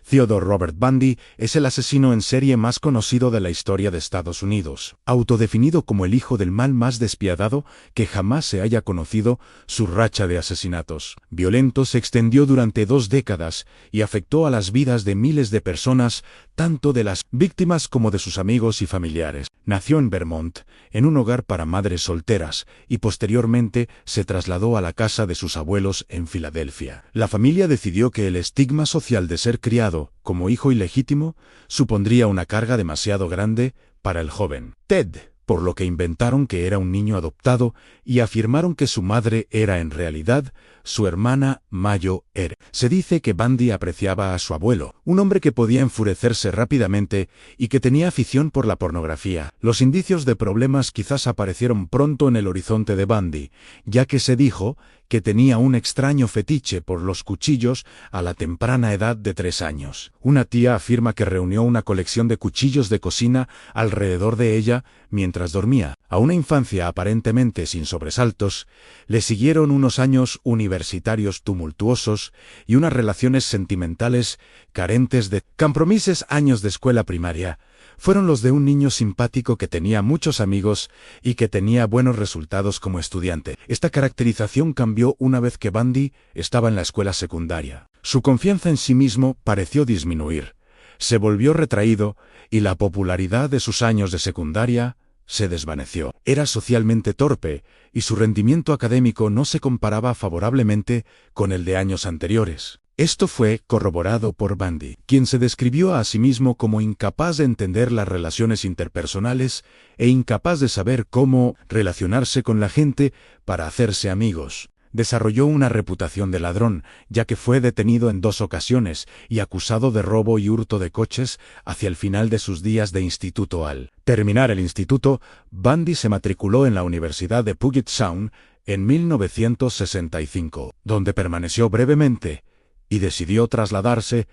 Theodore Robert Bundy es el asesino en serie más conocido de la historia de Estados Unidos. Autodefinido como el hijo del mal más despiadado que jamás se haya conocido, su racha de asesinatos violentos se extendió durante 2 décadas y afectó a las vidas de miles de personas, tanto de las víctimas como de sus amigos y familiares. Nació en Vermont, en un hogar para madres solteras, y posteriormente se trasladó a la casa de sus abuelos en Filadelfia. La familia decidió que el estigma social de ser criado como hijo ilegítimo supondría una carga demasiado grande para el joven Ted, por lo que inventaron que era un niño adoptado y afirmaron que su madre era en realidad su hermana Mayo Ere. Se dice que Bundy apreciaba a su abuelo, un hombre que podía enfurecerse rápidamente y que tenía afición por la pornografía. Los indicios de problemas quizás aparecieron pronto en el horizonte de Bundy, ya que se dijo que tenía un extraño fetiche por los cuchillos a la temprana edad de 3 años. Una tía afirma que reunió una colección de cuchillos de cocina alrededor de ella mientras dormía. A una infancia aparentemente sin sobresaltos, le siguieron unos años universitarios tumultuosos y unas relaciones sentimentales carentes de compromisos. Años de escuela primaria fueron los de un niño simpático que tenía muchos amigos y que tenía buenos resultados como estudiante. Esta caracterización cambió una vez que Bundy estaba en la escuela secundaria. Su confianza en sí mismo pareció disminuir, se volvió retraído y la popularidad de sus años de secundaria se desvaneció. Era socialmente torpe y su rendimiento académico no se comparaba favorablemente con el de años anteriores. Esto fue corroborado por Bundy, quien se describió a sí mismo como incapaz de entender las relaciones interpersonales e incapaz de saber cómo relacionarse con la gente para hacerse amigos. Desarrolló una reputación de ladrón, ya que fue detenido en 2 ocasiones y acusado de robo y hurto de coches hacia el final de sus días de instituto. Al terminar el instituto, Bundy se matriculó en la Universidad de Puget Sound en 1965, donde permaneció brevemente, y decidió trasladarse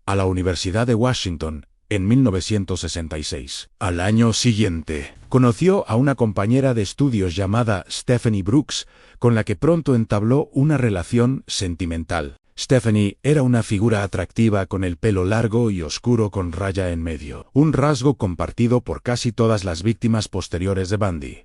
a la Universidad de Washington en 1966. Al año siguiente, conoció a una compañera de estudios llamada Stephanie Brooks, con la que pronto entabló una relación sentimental. Stephanie era una figura atractiva con el pelo largo y oscuro con raya en medio, un rasgo compartido por casi todas las víctimas posteriores de Bundy.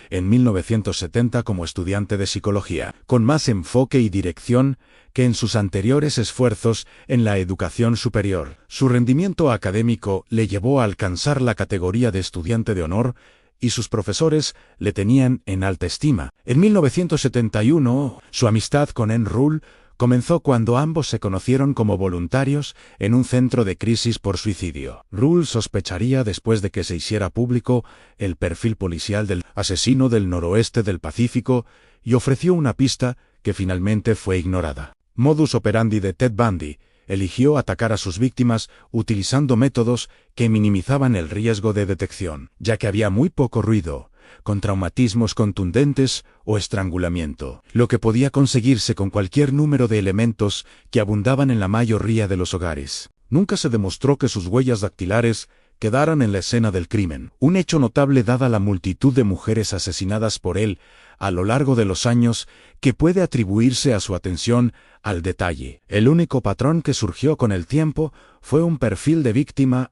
En 1970 como estudiante de psicología, con más enfoque y dirección que en sus anteriores esfuerzos en la educación superior. Su rendimiento académico le llevó a alcanzar la categoría de estudiante de honor y sus profesores le tenían en alta estima. En 1971, su amistad con Ann Rule comenzó cuando ambos se conocieron como voluntarios en un centro de crisis por suicidio. Rule sospecharía después de que se hiciera público el perfil policial del asesino del noroeste del Pacífico y ofreció una pista que finalmente fue ignorada. Modus operandi de Ted Bundy: eligió atacar a sus víctimas utilizando métodos que minimizaban el riesgo de detección, ya que había muy poco ruido, con traumatismos contundentes o estrangulamiento, lo que podía conseguirse con cualquier número de elementos que abundaban en la mayoría de los hogares. Nunca se demostró que sus huellas dactilares quedaran en la escena del crimen, un hecho notable dada la multitud de mujeres asesinadas por él a lo largo de los años que puede atribuirse a su atención al detalle. El único patrón que surgió con el tiempo fue un perfil de víctima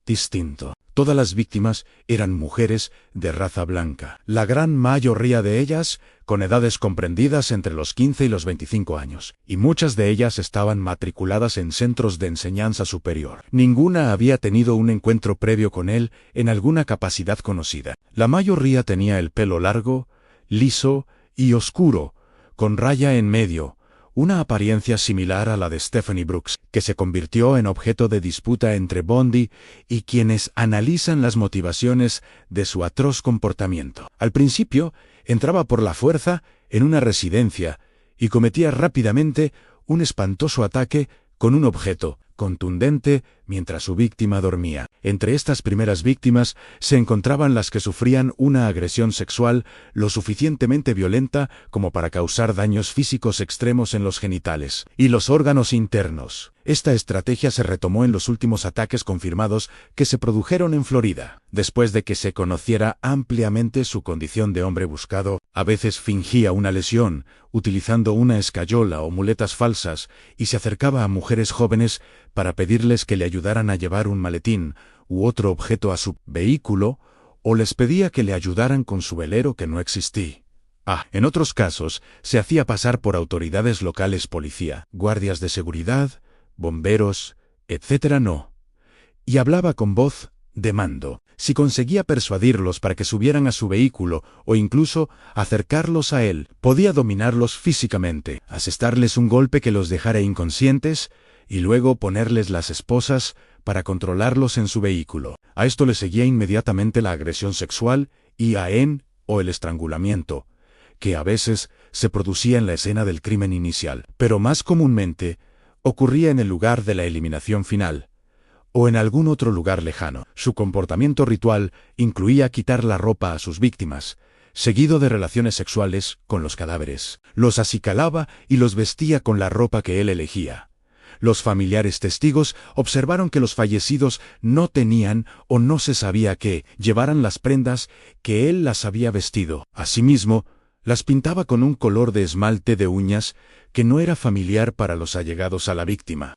distinto. Todas las víctimas eran mujeres de raza blanca, la gran mayoría de ellas con edades comprendidas entre los 15 y los 25 años, y muchas de ellas estaban matriculadas en centros de enseñanza superior. Ninguna había tenido un encuentro previo con él en alguna capacidad conocida. La mayoría tenía el pelo largo, liso y oscuro, con raya en medio, una apariencia similar a la de Stephanie Brooks, que se convirtió en objeto de disputa entre Bundy y quienes analizan las motivaciones de su atroz comportamiento. Al principio, entraba por la fuerza en una residencia y cometía rápidamente un espantoso ataque con un objeto contundente mientras su víctima dormía. Entre estas primeras víctimas se encontraban las que sufrían una agresión sexual lo suficientemente violenta como para causar daños físicos extremos en los genitales y los órganos internos. Esta estrategia se retomó en los últimos ataques confirmados que se produjeron en Florida. Después de que se conociera ampliamente su condición de hombre buscado, a veces fingía una lesión, utilizando una escayola o muletas falsas, y se acercaba a mujeres jóvenes para pedirles que le ayudaran a llevar un maletín u otro objeto a su vehículo, o les pedía que le ayudaran con su velero que no existía. En otros casos, se hacía pasar por autoridades locales, policía, guardias de seguridad, bomberos, etc. Y hablaba con voz de mando. Si conseguía persuadirlos para que subieran a su vehículo o incluso acercarlos a él, podía dominarlos físicamente, asestarles un golpe que los dejara inconscientes y luego ponerles las esposas para controlarlos en su vehículo. A esto le seguía inmediatamente la agresión sexual o el estrangulamiento, que a veces se producía en la escena del crimen inicial, pero más comúnmente ocurría en el lugar de la eliminación final, o en algún otro lugar lejano. Su comportamiento ritual incluía quitar la ropa a sus víctimas, seguido de relaciones sexuales con los cadáveres. Los acicalaba y los vestía con la ropa que él elegía. Los familiares testigos observaron que los fallecidos no tenían o no se sabía que llevaran las prendas que él las había vestido. Asimismo, las pintaba con un color de esmalte de uñas que no era familiar para los allegados a la víctima.